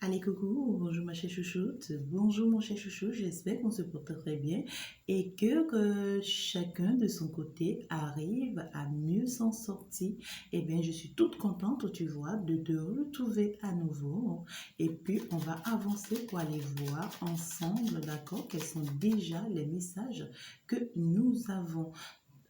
Allez, coucou, bonjour ma chère chouchoute, bonjour mon cher chouchou, j'espère qu'on se porte très bien et que chacun de son côté arrive à mieux s'en sortir. Eh bien, je suis toute contente, tu vois, de te retrouver à nouveau et puis on va avancer pour aller voir ensemble, d'accord, quels sont déjà les messages que nous avons.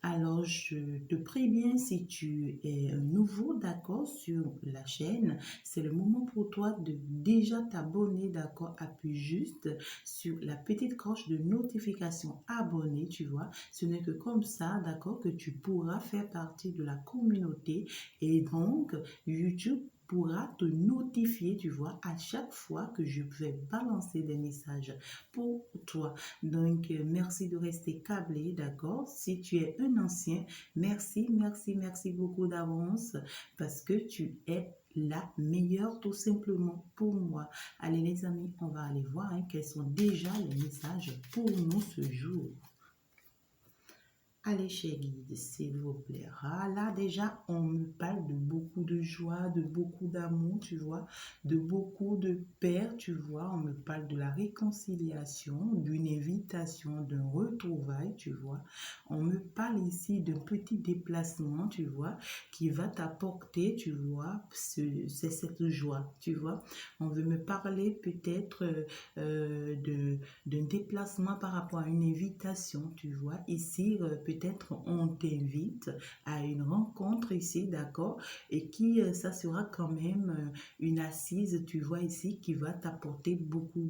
Alors, je te préviens, si tu es nouveau, d'accord, sur la chaîne, c'est le moment pour toi de déjà t'abonner, d'accord. Appuie juste sur la petite cloche de notification abonner, tu vois. Ce n'est que comme ça, d'accord, que tu pourras faire partie de la communauté et donc YouTube pourra te notifier, tu vois, à chaque fois que je vais balancer des messages pour toi. Donc, merci de rester câblé, d'accord? Si tu es un ancien, merci beaucoup d'avance parce que tu es la meilleure tout simplement pour moi. Allez les amis, on va aller voir quels sont déjà les messages pour nous ce jour. Allez, chez guide, s'il vous plaît. Ah, là, déjà, on me parle de beaucoup de joie, de beaucoup d'amour, tu vois, de beaucoup de paix, tu vois. On me parle de la réconciliation, d'une invitation, d'un retrouvail, tu vois. On me parle ici d'un petit déplacement, tu vois, qui va t'apporter, tu vois, c'est cette joie, tu vois. On veut me parler peut-être d'un déplacement par rapport à une invitation, tu vois. Ici, peut-être on t'invite à une rencontre ici, d'accord, et qui, ça sera quand même une assise, tu vois ici, qui va t'apporter beaucoup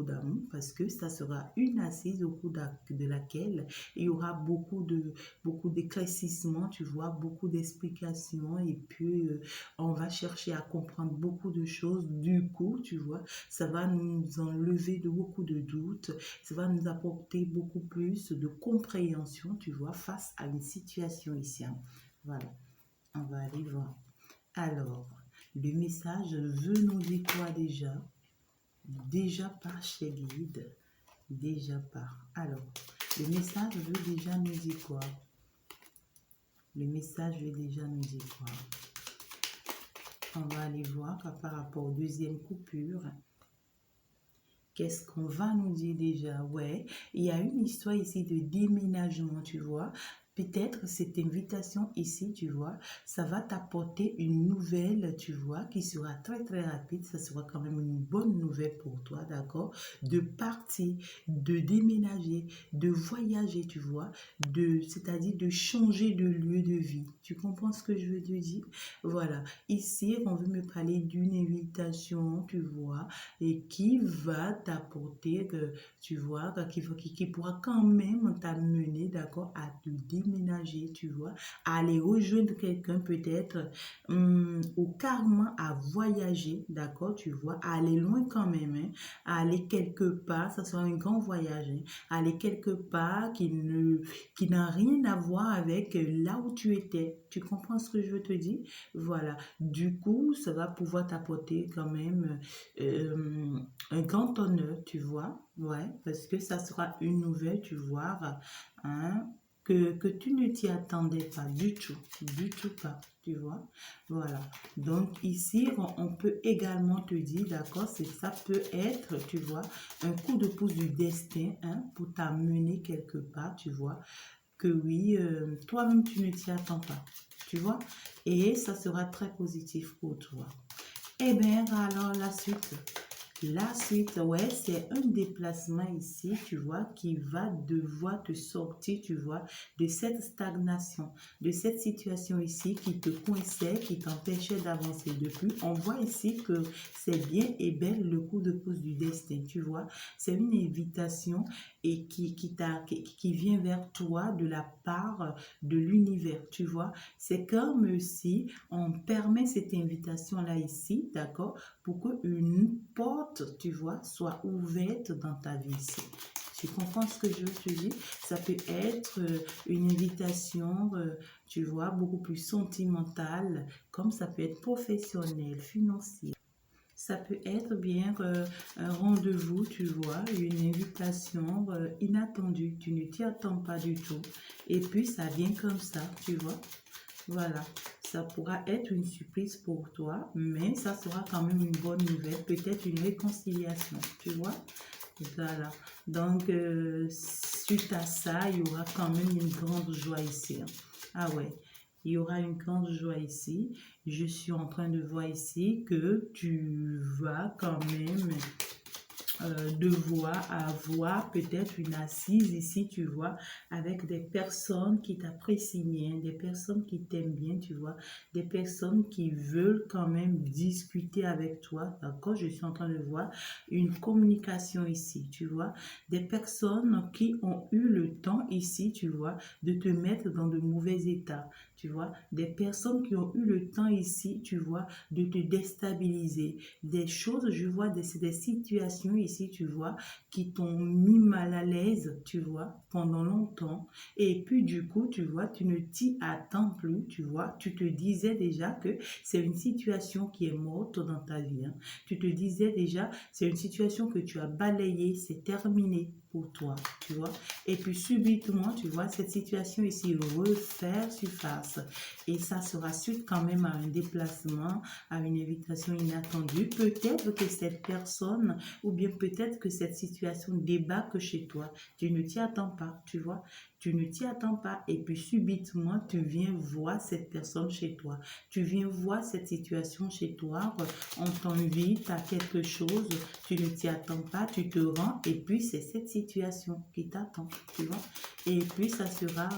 d'amour, parce que ça sera une assise au cours de laquelle il y aura beaucoup d'éclaircissements, tu vois, beaucoup d'explications, et puis on va chercher à comprendre beaucoup de choses. Du coup, tu vois, ça va nous enlever de beaucoup de doutes, ça va nous apporter beaucoup plus de compréhension, tu vois, face à une situation ici. Voilà, on va aller voir. Alors, le message veut nous dire quoi déjà? Déjà par chez guide, déjà par. Alors, le message veut déjà nous dire quoi? Le message veut déjà nous dire quoi? On va aller voir par rapport aux deuxième coupure. Qu'est-ce qu'on va nous dire déjà? Ouais, il y a une histoire ici de déménagement, tu vois. Peut-être cette invitation ici, tu vois, ça va t'apporter une nouvelle, tu vois, qui sera très rapide. Ça sera quand même une bonne nouvelle pour toi, d'accord? De partir, de déménager, de voyager, tu vois, c'est-à-dire de changer de lieu de vie. Tu comprends ce que je veux te dire? Voilà. Ici, on veut me parler d'une invitation, tu vois, et qui va t'apporter, tu vois, qui pourra quand même t'amener, d'accord, à te déménager, tu vois, à aller rejoindre quelqu'un peut-être, ou carrément à voyager, d'accord, tu vois, à aller loin quand même, à aller quelque part, ça sera un grand voyage, à aller quelque part qui n'a rien à voir avec là où tu étais. Tu comprends ce que je veux te dire? Voilà. Du coup, ça va pouvoir t'apporter quand même un grand honneur, tu vois, ouais, parce que ça sera une nouvelle, tu vois, hein, que tu ne t'y attendais pas du tout pas, tu vois, voilà. Donc ici, on peut également te dire, d'accord, ça peut être, tu vois, un coup de pouce du destin, hein, pour t'amener quelque part, tu vois, que oui, toi-même, tu ne t'y attends pas, tu vois, et ça sera très positif pour toi. Eh bien, alors la suite. La suite, ouais, c'est un déplacement ici, tu vois, qui va devoir te sortir, tu vois, de cette stagnation, de cette situation ici qui te coinçait, qui t'empêchait d'avancer. Depuis, on voit ici que c'est bien et belle le coup de pouce du destin, tu vois. C'est une invitation et qui vient vers toi de la part de l'univers, tu vois. C'est comme si on permet cette invitation-là ici, d'accord, pour qu'une porte, tu vois, soit ouverte dans ta vie ici. Tu comprends ce que je veux te dire? Ça peut être une invitation, tu vois, beaucoup plus sentimentale, comme ça peut être professionnel, financier. Ça peut être bien un rendez-vous, tu vois, une invitation inattendue. Tu ne t'y attends pas du tout. Et puis, ça vient comme ça, tu vois. Voilà, ça pourra être une surprise pour toi, mais ça sera quand même une bonne nouvelle, peut-être une réconciliation, tu vois. Voilà, donc suite à ça, il y aura quand même une grande joie ici, hein. Ah ouais, il y aura une grande joie ici. Je suis en train de voir ici que tu vas quand même devoir avoir peut-être une assise ici, tu vois, avec des personnes qui t'apprécient bien, des personnes qui t'aiment bien, tu vois, des personnes qui veulent quand même discuter avec toi, d'accord? Je suis en train de voir une communication ici, tu vois, des personnes qui ont eu le temps ici, tu vois, de te mettre dans de mauvais états, tu vois, des personnes qui ont eu le temps ici, tu vois, de te déstabiliser, des choses, je vois des situations ici, tu vois, qui t'ont mis mal à l'aise, tu vois, pendant longtemps. Et puis, du coup, tu vois, tu ne t'y attends plus, tu vois. Tu te disais déjà que c'est une situation qui est morte dans ta vie, hein. Tu te disais déjà, c'est une situation que tu as balayée, c'est terminé pour toi, tu vois. Et puis, subitement, tu vois, cette situation ici refaire surface. Et ça sera suite quand même à un déplacement, à une invitation inattendue. Peut-être que cette personne ou bien peut-être que cette situation débarque chez toi. Tu ne t'y attends pas, tu vois. Tu ne t'y attends pas et puis subitement, tu viens voir cette personne chez toi. Tu viens voir cette situation chez toi. On t'invite à quelque chose, tu ne t'y attends pas, tu te rends et puis c'est cette situation qui t'attend, tu vois. Et puis ça sera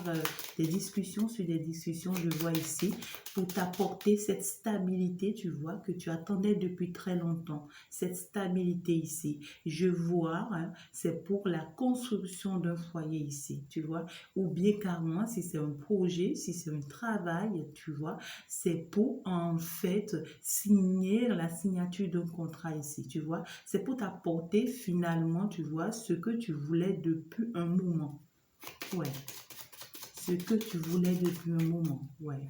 des discussions sur des discussions, je vois ici, pour t'apporter cette stabilité, tu vois, que tu attendais depuis très longtemps. Cette stabilité ici, je vois, hein, c'est pour la construction d'un foyer ici, tu vois, ou bien carrément, si c'est un projet, si c'est un travail, tu vois, c'est pour en fait signer la signature d'un contrat ici, tu vois, c'est pour t'apporter finalement, tu vois, ce que tu voulais depuis un moment. Ouais, ce que tu voulais depuis un moment, ouais.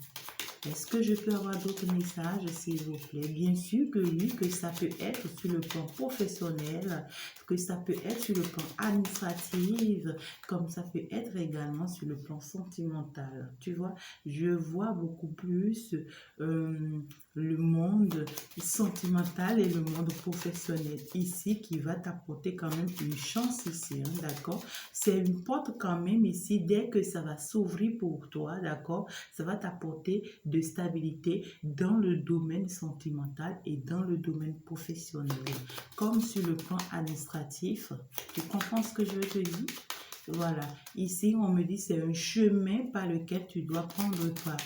Est-ce que je peux avoir d'autres messages, s'il vous plaît? Bien sûr que oui, que ça peut être sur le plan professionnel, que ça peut être sur le plan administratif, comme ça peut être également sur le plan sentimental. Tu vois, je vois beaucoup plus le monde sentimental et le monde professionnel ici qui va t'apporter quand même une chance ici, hein, d'accord? C'est une porte quand même ici, dès que ça va s'ouvrir pour toi, d'accord? Ça va t'apporter de stabilité dans le domaine sentimental et dans le domaine professionnel. Comme sur le plan administratif, tu comprends ce que je veux te dire? Voilà, ici on me dit c'est un chemin par lequel tu dois prendre part.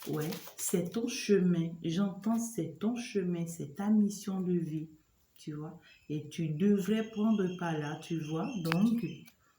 Ouais, c'est ton chemin, j'entends c'est ton chemin, c'est ta mission de vie, tu vois. Et tu devrais prendre par là, tu vois.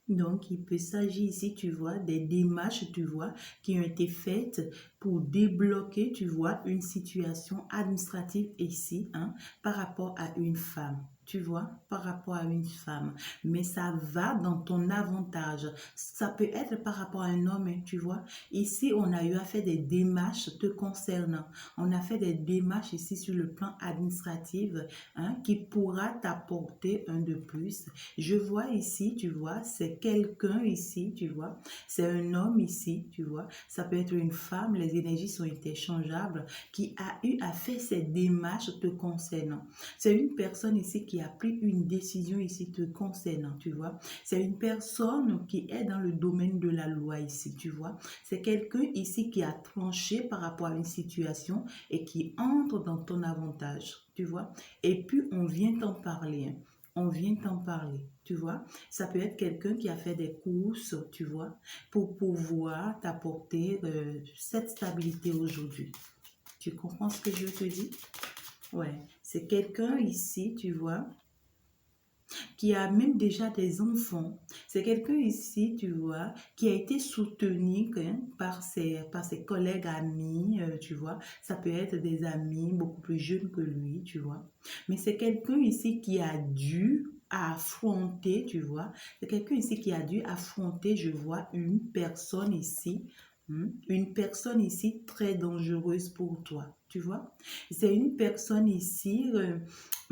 Donc, il peut s'agir ici, tu vois, des démarches, tu vois, qui ont été faites pour débloquer, tu vois, une situation administrative ici, hein, par rapport à une femme. Tu vois, par rapport à une femme. Mais ça va dans ton avantage. Ça peut être par rapport à un homme, hein, tu vois. Ici, on a eu à faire des démarches te concernant. On a fait des démarches ici sur le plan administratif, hein, qui pourra t'apporter un de plus. Je vois ici, tu vois, c'est quelqu'un ici, tu vois, c'est un homme ici, tu vois, ça peut être une femme, les énergies sont interchangeables, qui a eu à faire ces démarches te concernant. C'est une personne ici qui a pris une décision ici te concernant, tu vois. C'est une personne qui est dans le domaine de la loi ici, tu vois. C'est quelqu'un ici qui a tranché par rapport à une situation et qui entre dans ton avantage, tu vois. Et puis, on vient t'en parler, hein. On vient t'en parler, tu vois. Ça peut être quelqu'un qui a fait des courses, tu vois, pour pouvoir t'apporter cette stabilité aujourd'hui. Tu comprends ce que je te dis? Ouais, c'est quelqu'un ici, tu vois, qui a même déjà des enfants. C'est quelqu'un ici, tu vois, qui a été soutenu, hein, par ses collègues amis, tu vois. Ça peut être des amis beaucoup plus jeunes que lui, tu vois. Mais c'est quelqu'un ici qui a dû affronter, tu vois. C'est quelqu'un ici qui a dû affronter, je vois, une personne ici, une personne ici très dangereuse pour toi, tu vois. C'est une personne ici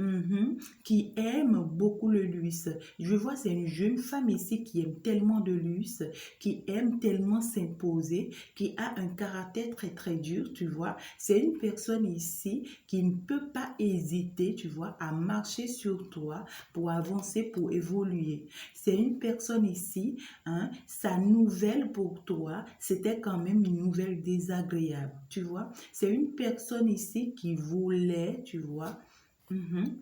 Mhm. Qui aime beaucoup le luxe. Je vois, c'est une jeune femme ici qui aime tellement de luxe, qui aime tellement s'imposer, qui a un caractère très très dur, tu vois. C'est une personne ici qui ne peut pas hésiter, tu vois, à marcher sur toi pour avancer, pour évoluer. C'est une personne ici, hein, sa nouvelle pour toi, c'était quand même une nouvelle désagréable, tu vois. C'est une personne ici qui voulait, tu vois. Mhm.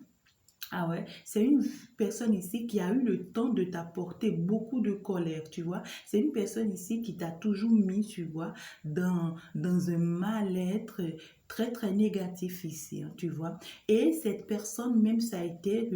Ah ouais, c'est une personne ici qui a eu le temps de t'apporter beaucoup de colère, tu vois. C'est une personne ici qui t'a toujours mis, tu vois, dans un mal-être très, très négatif ici, hein, tu vois. Et cette personne, même, ça a été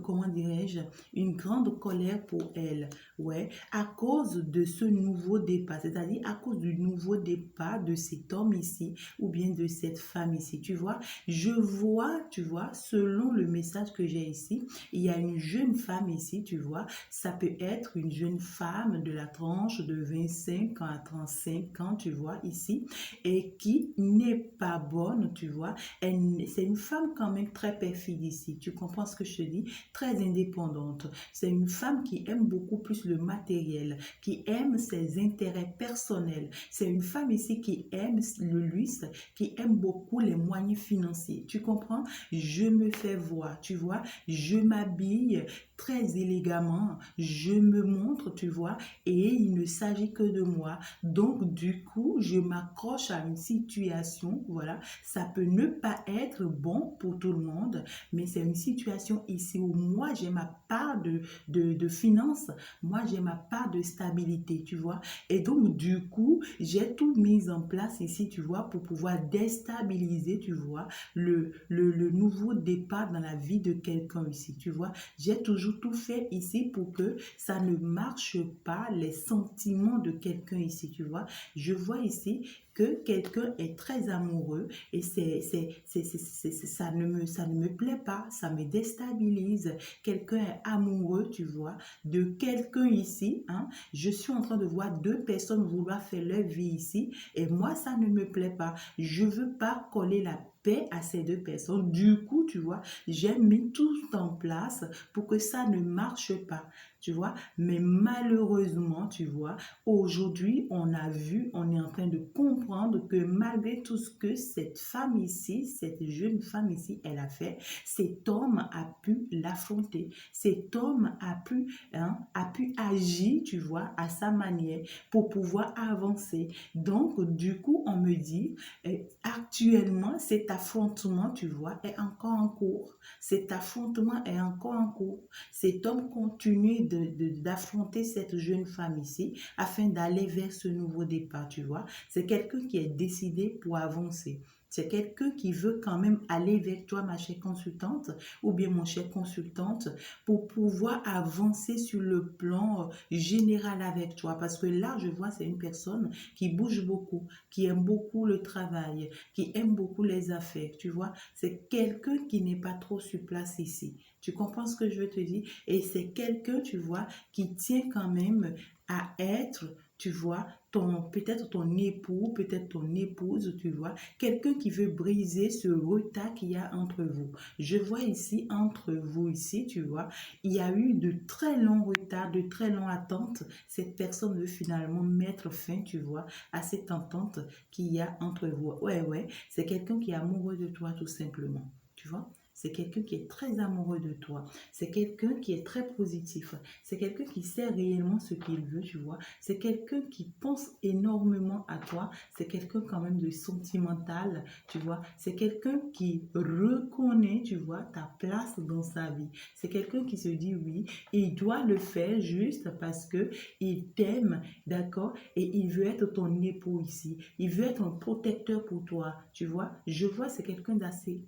comment dirais-je, une grande colère pour elle, ouais, à cause de ce nouveau départ, c'est-à-dire à cause du nouveau départ de cet homme ici, ou bien de cette femme ici, tu vois. Je vois, tu vois, selon le message que j'ai ici, il y a une jeune femme ici, tu vois. Ça peut être une jeune femme de la tranche de 25 ans à 35 ans, tu vois, ici, et qui n'est pas bonne, tu vois. C'est une femme quand même très perfide ici. Tu comprends ce que je te dis? Très indépendante. C'est une femme qui aime beaucoup plus le matériel, qui aime ses intérêts personnels. C'est une femme ici qui aime le luxe, qui aime beaucoup les moyens financiers. Tu comprends? Je me fais voir, tu vois? Je m'habille très élégamment, je me montre, tu vois? Et il ne s'agit que de moi. Donc, du coup, je m'accroche à une situation, voilà. Ça peut ne pas être bon pour tout le monde, mais c'est une situation ici où moi, j'ai ma part de finances, moi, j'ai ma part de stabilité, tu vois? Et donc, du coup, j'ai tout mis en place ici, tu vois, pour pouvoir déstabiliser, tu vois, le nouveau départ dans la vie de quelqu'un ici, tu vois. J'ai toujours tout fait ici pour que ça ne marche pas, les sentiments de quelqu'un ici, tu vois. Je vois ici que quelqu'un est très amoureux et ça ne me plaît pas, ça me déstabilise. Quelqu'un est amoureux, tu vois, de quelqu'un ici, hein. Je suis en train de voir deux personnes vouloir faire leur vie ici et moi, ça ne me plaît pas. Je veux pas coller la paix à ces deux personnes. Du coup, tu vois, j'ai mis tout en place pour que ça ne marche pas, tu vois. Mais malheureusement, tu vois, aujourd'hui, on a vu, on est en train de comprendre que malgré tout ce que cette femme ici, cette jeune femme ici, elle a fait, cet homme a pu l'affronter. Cet homme a pu agir, tu vois, à sa manière pour pouvoir avancer. Donc, du coup, on me dit, actuellement, cet affrontement, tu vois, est encore en cours. Cet affrontement est encore en cours. Cet homme continue d'affronter cette jeune femme ici afin d'aller vers ce nouveau départ, tu vois. C'est quelqu'un qui est décidé pour avancer. C'est quelqu'un qui veut quand même aller vers toi, ma chère consultante, ou bien mon cher consultante, pour pouvoir avancer sur le plan général avec toi. Parce que là, je vois, c'est une personne qui bouge beaucoup, qui aime beaucoup le travail, qui aime beaucoup les affaires, tu vois. C'est quelqu'un qui n'est pas trop sur place ici. Tu comprends ce que je veux te dire? Et c'est quelqu'un, tu vois, qui tient quand même à être, tu vois, peut-être ton époux, peut-être ton épouse, tu vois, quelqu'un qui veut briser ce retard qu'il y a entre vous. Je vois ici, entre vous ici, tu vois, il y a eu de très longs retards, de très longues attentes. Cette personne veut finalement mettre fin, tu vois, à cette entente qu'il y a entre vous. Ouais, ouais, c'est quelqu'un qui est amoureux de toi, tout simplement, tu vois. C'est quelqu'un qui est très amoureux de toi. C'est quelqu'un qui est très positif. C'est quelqu'un qui sait réellement ce qu'il veut, tu vois. C'est quelqu'un qui pense énormément à toi. C'est quelqu'un quand même de sentimental, tu vois. C'est quelqu'un qui reconnaît, tu vois, ta place dans sa vie. C'est quelqu'un qui se dit oui, il doit le faire juste parce que il t'aime, d'accord? Et il veut être ton époux ici. Il veut être un protecteur pour toi, tu vois. Je vois, c'est quelqu'un d'assez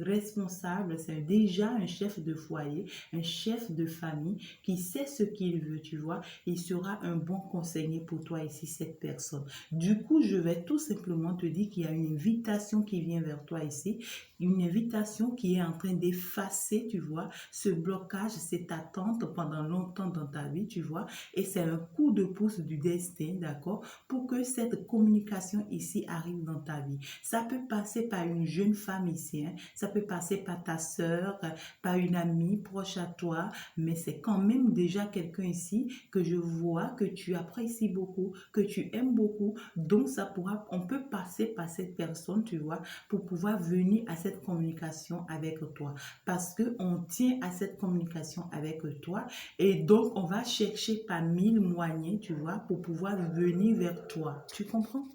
responsable, c'est déjà un chef de foyer, un chef de famille qui sait ce qu'il veut, tu vois. Il sera un bon conseiller pour toi ici, cette personne. Du coup, je vais tout simplement te dire qu'il y a une invitation qui vient vers toi ici, une invitation qui est en train d'effacer, tu vois, ce blocage, cette attente pendant longtemps dans ta vie, tu vois. Et c'est un coup de pouce du destin, d'accord, pour que cette communication ici arrive dans ta vie. Ça peut passer par une jeune femme ici, ici, hein. Ça peut passer par ta sœur, par une amie proche à toi, mais c'est quand même déjà quelqu'un ici que je vois que tu apprécies beaucoup, que tu aimes beaucoup. Donc, on peut passer par cette personne, tu vois, pour pouvoir venir à cette communication avec toi. Parce que on tient à cette communication avec toi et donc on va chercher par mille moyens, tu vois, pour pouvoir venir vers toi. Tu comprends?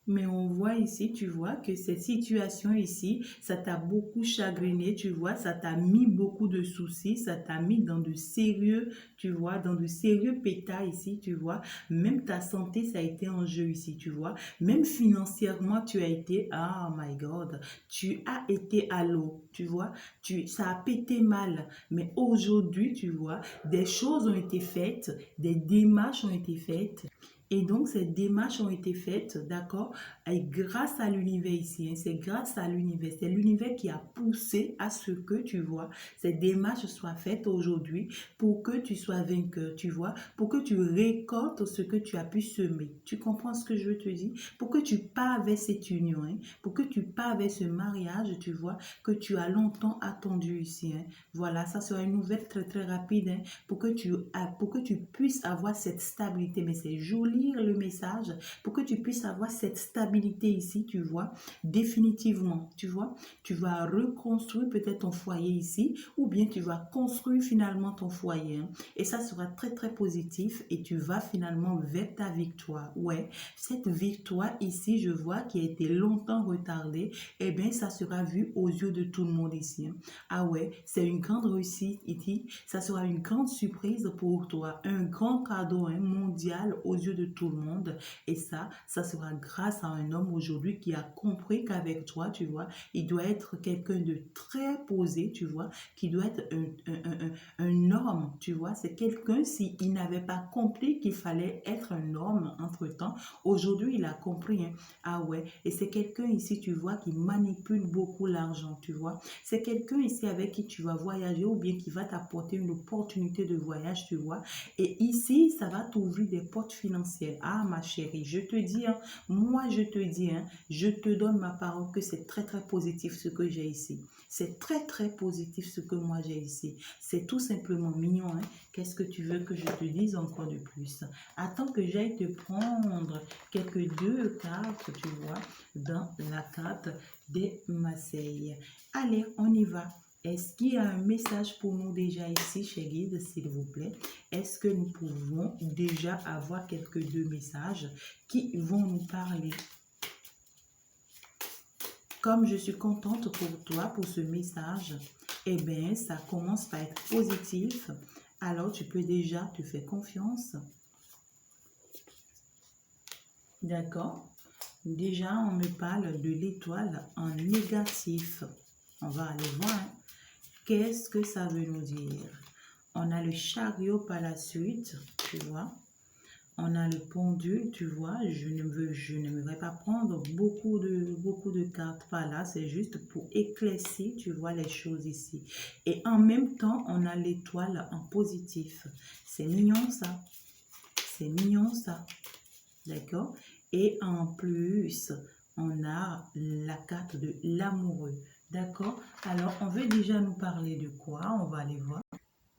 Mais on voit ici, tu vois, que cette situation ici, ça t'a beaucoup chagriné, tu vois, ça t'a mis beaucoup de soucis, ça t'a mis dans de sérieux, tu vois, dans de sérieux pétards ici, tu vois. Même ta santé, ça a été en jeu ici, tu vois. Même financièrement, tu as été, oh my God, tu as été à l'eau, tu vois. Ça a pété mal. Mais aujourd'hui, tu vois, des choses ont été faites, des démarches ont été faites. Et donc, ces démarches ont été faites, d'accord, et grâce à l'univers ici, hein, c'est grâce à l'univers, c'est l'univers qui a poussé à ce que, tu vois, ces démarches soient faites aujourd'hui pour que tu sois vainqueur, tu vois, pour que tu récoltes ce que tu as pu semer. Tu comprends ce que je veux te dire? Pour que tu pars avec cette union, hein, pour que tu pars avec ce mariage, tu vois, que tu as longtemps attendu ici. Hein. Voilà, ça sera une nouvelle très très rapide, hein, pour que tu puisses avoir cette stabilité. Mais c'est joli le message, pour que tu puisses avoir cette stabilité ici, tu vois, définitivement, tu vois. Tu vas reconstruire peut-être ton foyer ici, ou bien tu vas construire finalement ton foyer. Hein, et ça sera très très positif et tu vas finalement vers ta victoire. Ouais, cette victoire ici, je vois, qui a été longtemps retardée, eh bien, ça sera vu aux yeux de tout le monde ici. Hein. Ah ouais, c'est une grande réussite ici. Ça sera une grande surprise pour toi. Un grand cadeau, hein, mondial aux yeux de tout le monde. Et ça sera grâce à un homme aujourd'hui qui a compris qu'avec toi, tu vois, il doit être quelqu'un de très posé, tu vois, qui doit être un homme, tu vois. C'est quelqu'un, s'il n'avait pas compris qu'il fallait être un homme entre-temps, aujourd'hui, il a compris. Hein. Ah ouais, et c'est quelqu'un ici, tu vois, qui manipule beaucoup l'argent, tu vois. C'est quelqu'un ici avec qui tu vas voyager ou bien qui va t'apporter une opportunité de voyage, tu vois. Et ici, ça va t'ouvrir des portes financières. Ah, ma chérie, je te dis, hein, moi, je te dis, hein, je te donne ma parole que c'est très, très positif ce que j'ai ici. C'est très, très positif ce que moi j'ai ici. C'est tout simplement mignon. Hein. Qu'est-ce que tu veux que je te dise encore de plus? Attends que j'aille te prendre quelques deux cartes, tu vois, dans la carte des Marseille. Allez, on y va. Est-ce qu'il y a un message pour nous déjà ici, chez Guide, s'il vous plaît? Est-ce que nous pouvons déjà avoir quelques deux messages qui vont nous parler? Comme je suis contente pour toi, pour ce message, eh bien, ça commence par être positif. Alors, tu peux déjà te faire confiance. D'accord? Déjà, on me parle de l'étoile en négatif. On va aller voir. Hein. Qu'est-ce que ça veut nous dire? On a le chariot par la suite, tu vois. On a le pendule, tu vois. Je n'aimerais pas prendre beaucoup de cartes par là. C'est juste pour éclaircir, tu vois, les choses ici. Et en même temps, on a l'étoile en positif. C'est mignon, ça. C'est mignon, ça. D'accord? Et en plus, on a la carte de l'amoureux. D'accord? Alors, on veut déjà nous parler de quoi? On va aller voir.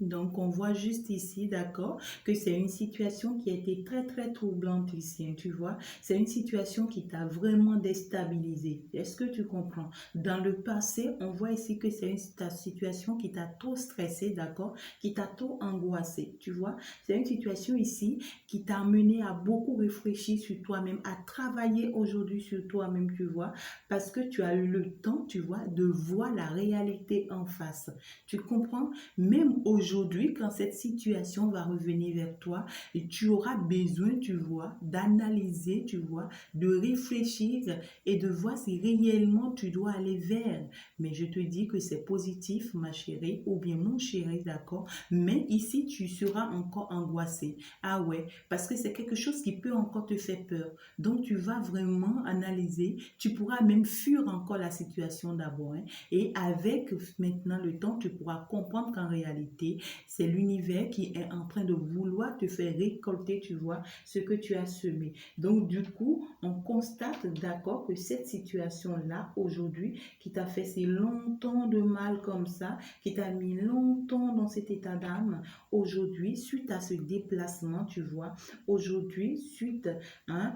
Donc, on voit juste ici, d'accord, que c'est une situation qui a été très, très troublante ici, hein, tu vois. C'est une situation qui t'a vraiment déstabilisé. Est-ce que tu comprends? Dans le passé, on voit ici que c'est une situation qui t'a trop stressé, d'accord, qui t'a trop angoissé, tu vois. C'est une situation ici qui t'a amené à beaucoup réfléchir sur toi-même, à travailler aujourd'hui sur toi-même, tu vois, parce que tu as eu le temps, tu vois, de voir la réalité en face. Tu comprends? Même aujourd'hui, quand cette situation va revenir vers toi, et tu auras besoin, tu vois, d'analyser, tu vois, de réfléchir et de voir si réellement tu dois aller vers. Mais je te dis que c'est positif, ma chérie, ou bien mon chéri, d'accord? Mais ici, tu seras encore angoissé. Ah ouais, parce que c'est quelque chose qui peut encore te faire peur. Donc, tu vas vraiment analyser. Tu pourras même fuir encore la situation d'abord. Hein, et avec maintenant le temps, tu pourras comprendre qu'en réalité, c'est l'univers qui est en train de vouloir te faire récolter, tu vois, ce que tu as semé. Donc, du coup, on constate, d'accord, que cette situation-là, aujourd'hui, qui t'a fait si longtemps de mal comme ça, qui t'a mis longtemps dans cet état d'âme, aujourd'hui, suite à ce déplacement, tu vois, aujourd'hui, suite hein,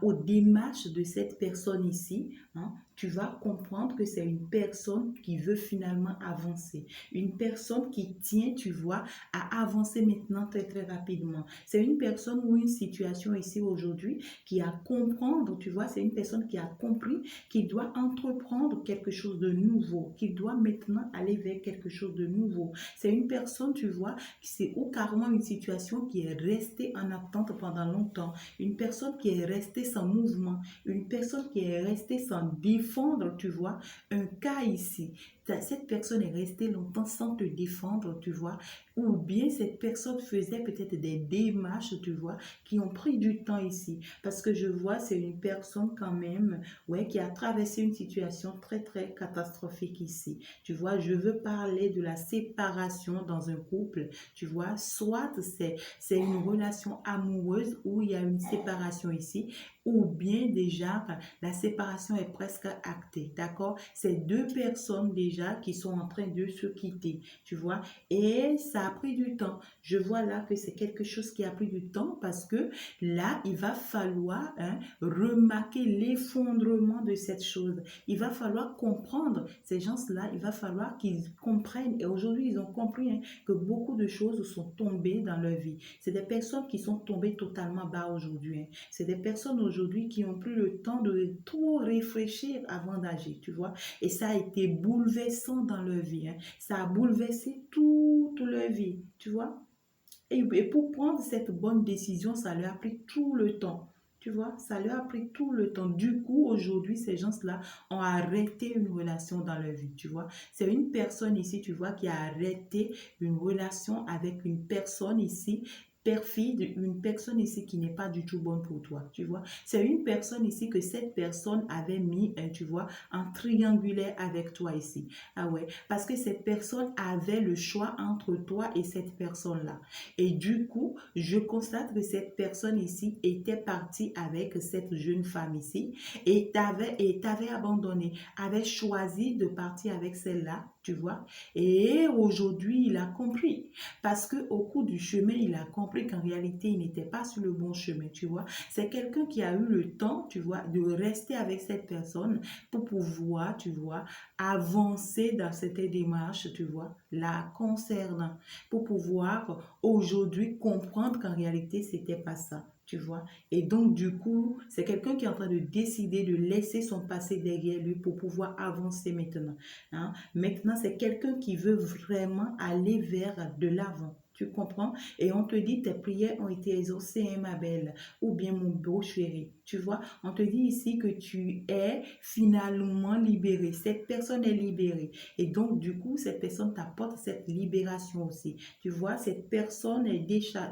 aux démarches de cette personne ici, hein, tu vas comprendre que c'est une personne qui veut finalement avancer. Une personne qui tient, tu vois, à avancer maintenant très, très rapidement. C'est une personne ou une situation ici aujourd'hui qui a comprendre, tu vois, c'est une personne qui a compris qu'il doit entreprendre quelque chose de nouveau, qu'il doit maintenant aller vers quelque chose de nouveau. C'est une personne, tu vois, c'est ou carrément une situation qui est restée en attente pendant longtemps. Une personne qui est restée sans mouvement, une personne qui est restée sans défendre, tu vois, un cas ici. Cette personne est restée longtemps sans te défendre, tu vois, ou bien cette personne faisait peut-être des démarches, tu vois, qui ont pris du temps ici. Parce que je vois, c'est une personne quand même, ouais, qui a traversé une situation très, très catastrophique ici. Tu vois, je veux parler de la séparation dans un couple, tu vois, soit c'est une relation amoureuse où il y a une séparation ici, ou bien déjà la séparation est presque actée, d'accord? C'est deux personnes déjà qui sont en train de se quitter, tu vois, et ça a pris du temps. Je vois là que c'est quelque chose qui a pris du temps parce que là, il va falloir remarquer l'effondrement de cette chose. Il va falloir comprendre ces gens-là, il va falloir qu'ils comprennent, et aujourd'hui, ils ont compris que beaucoup de choses sont tombées dans leur vie. C'est des personnes qui sont tombées totalement bas aujourd'hui. C'est des personnes aujourd'hui qui ont pris le temps de trop réfléchir avant d'agir, tu vois. Et ça a été bouleversant dans leur vie. Ça a bouleversé toute leur vie, tu vois. Et pour prendre cette bonne décision, ça leur a pris tout le temps. Tu vois, ça leur a pris tout le temps. Du coup, aujourd'hui, ces gens-là ont arrêté une relation dans leur vie, tu vois. C'est une personne ici, tu vois, qui a arrêté une relation avec une personne ici perfide, une personne ici qui n'est pas du tout bonne pour toi, tu vois. C'est une personne ici que cette personne avait mis, tu vois, en triangulaire avec toi ici. Ah ouais, parce que cette personne avait le choix entre toi et cette personne-là. Et du coup, je constate que cette personne ici était partie avec cette jeune femme ici et t'avait abandonné, avait choisi de partir avec celle-là, tu vois. Et aujourd'hui, il a compris parce que au cours du chemin, il a compris qu'en réalité, il n'était pas sur le bon chemin, tu vois. C'est quelqu'un qui a eu le temps, tu vois, de rester avec cette personne pour pouvoir, tu vois, avancer dans cette démarche, tu vois, la concernant, pour pouvoir aujourd'hui comprendre qu'en réalité, c'était pas ça. Tu vois, et donc du coup, c'est quelqu'un qui est en train de décider de laisser son passé derrière lui pour pouvoir avancer maintenant. Hein. Maintenant, c'est quelqu'un qui veut vraiment aller vers de l'avant. Tu comprends? Et on te dit, tes prières ont été exaucées, hein, ma belle, ou bien mon beau chéri. Tu vois, on te dit ici que tu es finalement libéré. Cette personne est libérée. Et donc, du coup, cette personne t'apporte cette libération aussi. Tu vois, cette personne est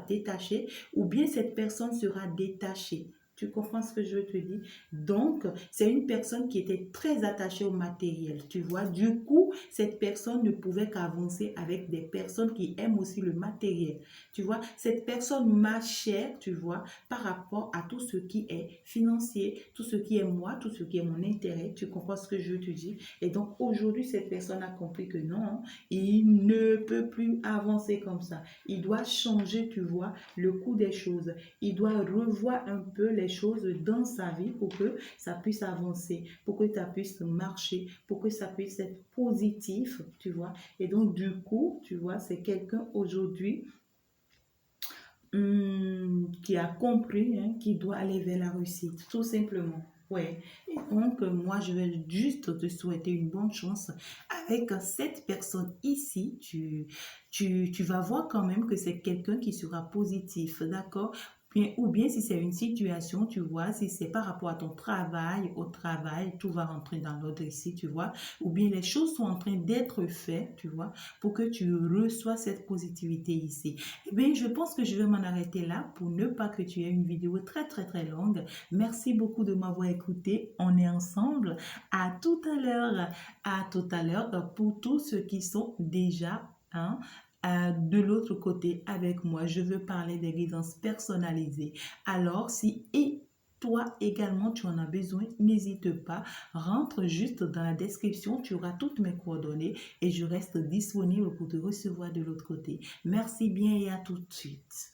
détachée ou bien cette personne sera détachée. Tu comprends ce que je te dis? Donc, c'est une personne qui était très attachée au matériel. Tu vois, du coup, cette personne ne pouvait qu'avancer avec des personnes qui aiment aussi le matériel. Tu vois, cette personne marchait, tu vois, par rapport à tout ce qui est financier, tout ce qui est moi, tout ce qui est mon intérêt. Tu comprends ce que je te dis? Et donc, aujourd'hui, cette personne a compris que non, il ne peut plus avancer comme ça. Il doit changer, tu vois, le cours des choses. Il doit revoir un peu les choses dans sa vie pour que ça puisse avancer, pour que ça puisse marcher, pour que ça puisse être positif, tu vois. Et donc, du coup, tu vois, c'est quelqu'un aujourd'hui qui a compris qu'il doit aller vers la réussite, tout simplement. Ouais. Et donc, moi, je vais juste te souhaiter une bonne chance avec cette personne ici. Tu vas voir quand même que c'est quelqu'un qui sera positif, d'accord? Bien, ou bien si c'est une situation, tu vois, si c'est par rapport à ton travail, au travail, tout va rentrer dans l'ordre ici, tu vois. Ou bien les choses sont en train d'être faites, tu vois, pour que tu reçois cette positivité ici. Eh bien, je pense que je vais m'en arrêter là pour ne pas que tu aies une vidéo très, très, très longue. Merci beaucoup de m'avoir écouté. On est ensemble. À tout à l'heure. À tout à l'heure pour tous ceux qui sont déjà de l'autre côté avec moi. Je veux parler des guidances personnalisées. Alors, si et toi également tu en as besoin, n'hésite pas, rentre juste dans la description, tu auras toutes mes coordonnées et je reste disponible pour te recevoir de l'autre côté. Merci bien et à tout de suite.